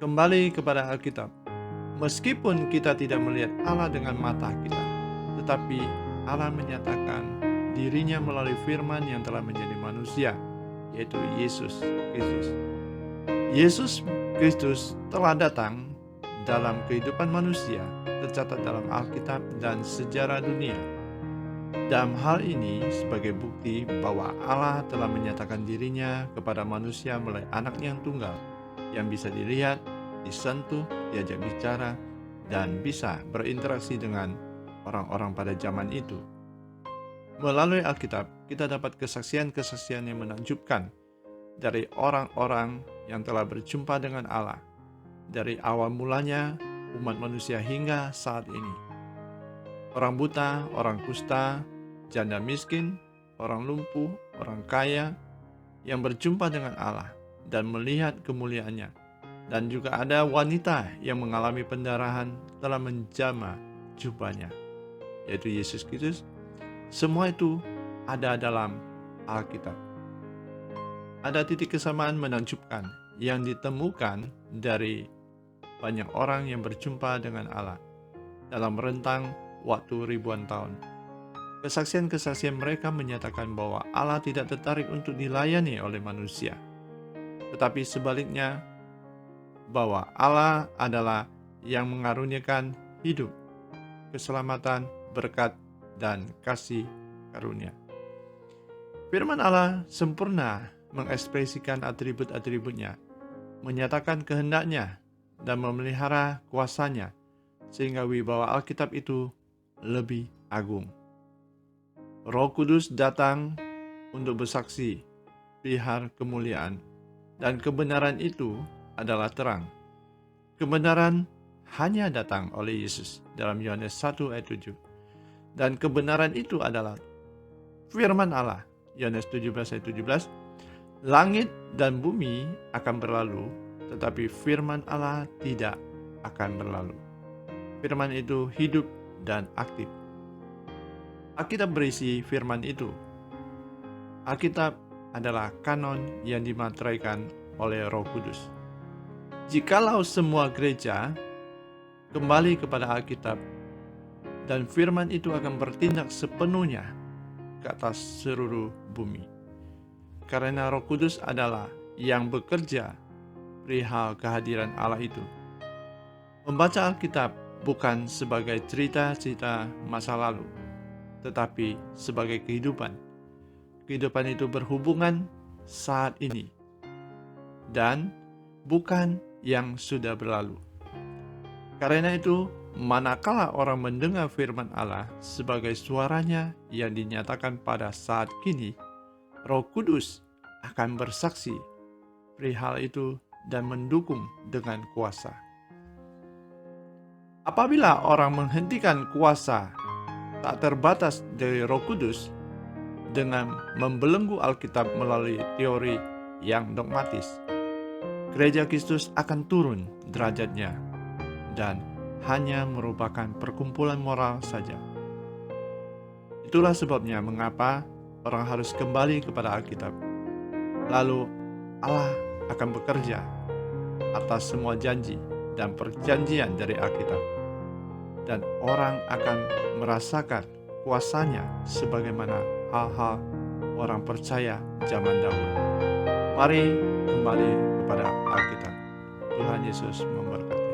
Kembali kepada Alkitab. Meskipun kita tidak melihat Allah dengan mata kita, tetapi Allah menyatakan dirinya melalui firman yang telah menjadi manusia, yaitu Yesus Kristus. Yesus Kristus telah datang dalam kehidupan manusia, tercatat dalam Alkitab dan sejarah dunia. Dalam hal ini sebagai bukti bahwa Allah telah menyatakan dirinya kepada manusia melalui anaknya yang tunggal, yang bisa dilihat, disentuh, diajak bicara, dan bisa berinteraksi dengan orang-orang pada zaman itu. Melalui Alkitab, kita dapat kesaksian-kesaksian yang menakjubkan dari orang-orang yang telah berjumpa dengan Allah, dari awal mulanya umat manusia hingga saat ini. Orang buta, orang kusta, janda miskin, orang lumpuh, orang kaya yang berjumpa dengan Allah dan melihat kemuliaannya. Dan juga ada wanita yang mengalami pendarahan telah menjamah jubahnya, yaitu Yesus Kristus. Semua itu ada dalam Alkitab. Ada titik kesamaan menakjubkan yang ditemukan dari banyak orang yang berjumpa dengan Allah dalam rentang waktu ribuan tahun. Kesaksian-kesaksian mereka menyatakan bahwa Allah tidak tertarik untuk dilayani oleh manusia, tetapi sebaliknya, bahwa Allah adalah yang mengaruniakan hidup, keselamatan, berkat, dan kasih karunia. Firman Allah sempurna mengekspresikan atribut-atributnya, menyatakan kehendaknya, dan memelihara kuasanya, sehingga wibawa Alkitab itu lebih agung. Roh Kudus datang untuk bersaksi perihal kemuliaan, dan kebenaran itu adalah terang. Kebenaran hanya datang oleh Yesus dalam Yohanes 1 ayat 7. Dan kebenaran itu adalah firman Allah. Yohanes 17 ayat 17. Langit dan bumi akan berlalu, tetapi firman Allah tidak akan berlalu. Firman itu hidup dan aktif. Alkitab berisi firman itu. Alkitab adalah kanon yang dimateraikan oleh Roh Kudus. Jikalau semua gereja kembali kepada Alkitab, dan firman itu akan bertindak sepenuhnya ke atas seluruh bumi. Karena Roh Kudus adalah yang bekerja perihal kehadiran Allah itu. Membaca Alkitab bukan sebagai cerita-cerita masa lalu, tetapi sebagai kehidupan. Kehidupan itu berhubungan saat ini, dan bukan yang sudah berlalu. Karena itu, manakala orang mendengar firman Allah sebagai suaranya yang dinyatakan pada saat kini, Roh Kudus akan bersaksi perihal itu dan mendukung dengan kuasa. Apabila orang menghentikan kuasa tak terbatas dari Roh Kudus dengan membelenggu Alkitab melalui teori yang dogmatis, Gereja Kristus akan turun derajatnya dan hanya merupakan perkumpulan moral saja. Itulah sebabnya mengapa orang harus kembali kepada Alkitab. Lalu Allah akan bekerja atas semua janji dan perjanjian dari Alkitab. Dan orang akan merasakan kuasanya sebagaimana hal-hal orang percaya zaman dahulu. Mari kembali kepada Alkitab. Tuhan Yesus memberkati.